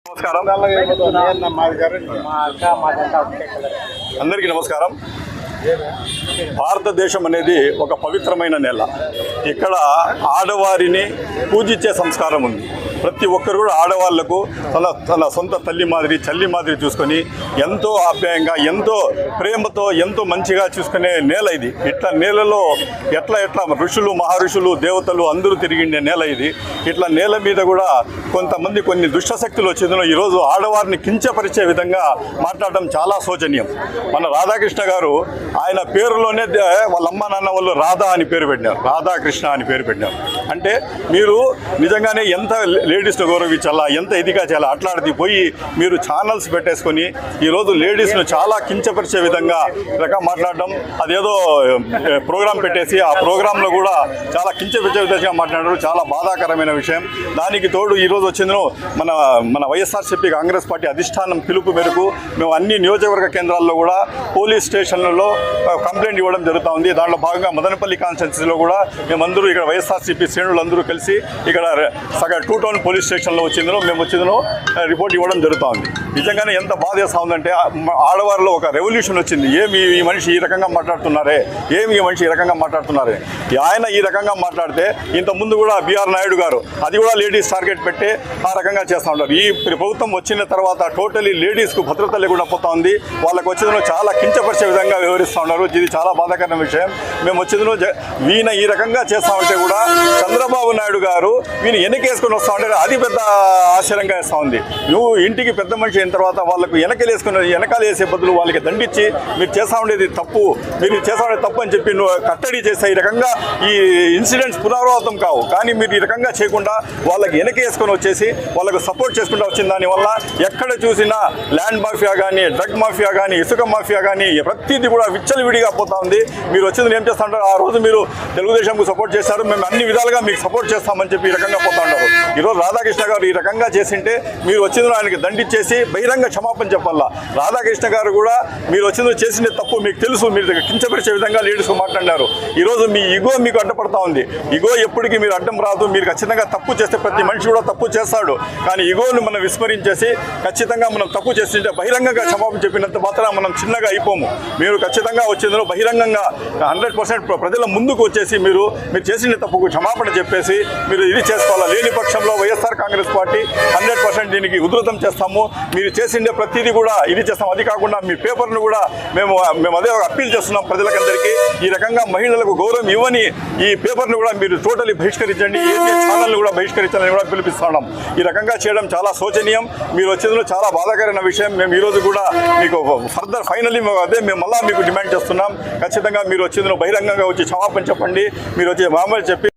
నమస్కారం అందరికీ నమస్కారం. భారతదేశం అనేది ఒక పవిత్రమైన నేల. ఇక్కడ ఆడవారిని పూజించే సంస్కారం ఉంది. ప్రతి ఒక్కరు కూడా ఆడవాళ్లకు తన సొంత తల్లి మాదిరి చల్లి మాదిరి చూసుకొని ఎంతో ఆప్యాయంగా ఎంతో ప్రేమతో ఎంతో మంచిగా చూసుకునే నేల ఇది. ఇట్లా నేలలో ఎట్లా ఋషులు మహర్షులు దేవతలు అందరూ తిరిగిండే నేల ఇది. ఇట్లా నేల మీద కూడా కొన్ని దుష్టశక్తులు వచ్చిందో ఈరోజు ఆడవారిని కించపరిచే విధంగా మాట్లాడడం చాలా శోచనీయం. మన రాధాకృష్ణ గారు ఆయన పేరులోనే వాళ్ళ అమ్మ నాన్న వాళ్ళు రాధా అని పేరు పెట్టినారు, రాధాకృష్ణ అని పేరు పెట్టినారు. అంటే మీరు నిజంగానే ఎంత లేడీస్ను గౌరవించాలా, ఎంత ఇదిగా చేయాలా అట్లాంటిది పోయి మీరు ఛానల్స్ పెట్టేసుకొని ఈరోజు లేడీస్ను చాలా కించపరిచే విధంగా మాట్లాడడం, అదేదో ప్రోగ్రాం పెట్టేసి ఆ ప్రోగ్రాంలో కూడా చాలా కించపరిచే విధంగా మాట్లాడడం చాలా బాధాకరమైన విషయం. దానికి తోడు ఈరోజు వచ్చిందో మన వైఎస్ఆర్సీపీ కాంగ్రెస్ పార్టీ అధిష్టానం పిలుపు మేరకు మేము అన్ని నియోజకవర్గ కేంద్రాల్లో కూడా పోలీస్ స్టేషన్లలో కంప్లైంట్ ఇవ్వడం జరుగుతూ ఉంది. దాంట్లో భాగంగా మదనపల్లి కాన్స్టిట్యున్సీలో కూడా మేమందరూ ఇక్కడ వైఎస్ఆర్సీపీ శ్రేణులందరూ కలిసి ఇక్కడ టూ టౌన్ పోలీస్ స్టేషన్లో మేము వచ్చిందో రిపోర్ట్ ఇవ్వడం జరుగుతూ ఉంది. నిజంగానే ఎంత బాధ చేస్తూ ఉందంటే ఆడవారిలో ఒక రెవల్యూషన్ వచ్చింది. ఏమి ఈ మనిషి ఈ రకంగా మాట్లాడుతున్నారే, ఆయన ఈ రకంగా మాట్లాడితే ఇంతకుముందు కూడా బిఆర్ నాయుడు గారు అది కూడా లేడీస్ టార్గెట్ పెట్టి ఆ రకంగా చేస్తూ ఉంటారు. ఈ ప్రభుత్వం వచ్చిన తర్వాత టోటలీ లేడీస్కు భద్రత లేకుండా పోతా ఉంది. వాళ్ళకు వచ్చేదో చాలా కించపరిచే విధంగా వ్యవహరిస్తూ ఉన్నారు. ఇది చాలా బాధాకరమైన విషయం. మేము వచ్చేదో వీణ ఈ రకంగా చేస్తూ ఉంటే కూడా చంద్రబాబు నాయుడు గారు వీని వెనకేసుకొని వస్తూ ఉంటే అది పెద్ద ఆశ్చర్యంగా వేస్తూ ఉంది. నువ్వు ఇంటికి పెద్ద మనిషి అయిన తర్వాత వాళ్ళకు వెనకాల వేసే బదులు వాళ్ళకి దండించి మీరు చేస్తూ ఉండేది తప్పు, అని చెప్పి నువ్వు కట్టడి చేస్తే ఈ రకంగా ఈ ఇన్సిడెంట్స్ పునరావృతం కావు. కానీ మీరు ఈ రకంగా చేయకుండా వాళ్ళకి వెనకేసుకొని వచ్చేసి వాళ్ళకు సపోర్ట్ చేసుకుంటూ వచ్చిన దానివల్ల ఎక్కడ చూసినా ల్యాండ్ మాఫియా కానీ, డ్రగ్ మాఫియా కానీ, ఇసుక మాఫియా కానీ ప్రతిదీ కూడా విచ్చలవిడిగా పోతా ఉంది. మీరు వచ్చింది ఏం చేస్తూ ఉంటారు, ఆ రోజు మీరు తెలుగుదేశంకు సపోర్ట్ చేశారు, మేము అన్ని విధాలుగా మీకు సపోర్ట్ చేస్తామని చెప్పి ఈ రకంగా పోతా ఉంటారు. ఈరోజు రాధాకృష్ణ గారు ఈ రకంగా చేసింటే మీరు వచ్చిందో ఆయనకి దండించేసి బహిరంగ క్షమాపణ చెప్పాలా. రాధాకృష్ణ గారు కూడా మీరు వచ్చిందో చేసిన తప్పు మీకు తెలుసు, మీరు కించపరిచే విధంగా లీడర్స్ మాట్లాడినారు. ఈరోజు మీ ఇగో మీకు అడ్డపడతా ఉంది. ఇగో ఎప్పటికీ మీరు అడ్డం రాదు. మీరు ఖచ్చితంగా తప్పు చేస్తే ప్రతి మనిషి కూడా తప్పు చేస్తాడు. కానీ ఇగోను మనం విస్మరించేసి ఖచ్చితంగా మనం తప్పు చేస్తుంటే బహిరంగంగా క్షమాపణ చెప్పినంత మాత్రం మనం చిన్నగా అయిపోము. మీరు ఖచ్చితంగా వచ్చేందులో బహిరంగంగా 100% ప్రజల ముందుకు వచ్చేసి మీరు చేసిన తప్పుకు క్షమాపణ చెప్పేసి మీరు ఇది చేసుకోవాలా. లేని పక్షంలో వైఎస్ఆర్ కాంగ్రెస్ పార్టీ 100% దీనికి ఉధృతం చేస్తాము. మీరు చేసిండే ప్రతిదీ కూడా ఇది చేస్తాం. అది కాకుండా మీ పేపర్ను కూడా మేము అదే అప్పీల్ చేస్తున్నాం ప్రజలకందరికీ. ఈ రకంగా మహిళలకు గౌరవం ఇవ్వని ఈ పేపర్ను కూడా మీరు టోటలీ బహిష్కరించండి, ఛానల్ని కూడా బహిష్కరించాలని కూడా పిలిపిస్తున్నాం. ఈ రకంగా చేయడం చాలా శోచనీయం. మీరు వచ్చేందులో చాలా బాధాకరమైన విషయం. మేము ఈరోజు కూడా మీకు ఫైనల్లీ మేము మళ్ళా మీకు డిమాండ్ చేస్తున్నాం. ఖచ్చితంగా మీరు వచ్చేందులో బహిరంగంగా వచ్చి క్షమాపణ చెప్పండి. మీరు వచ్చి మామూలు చెప్పి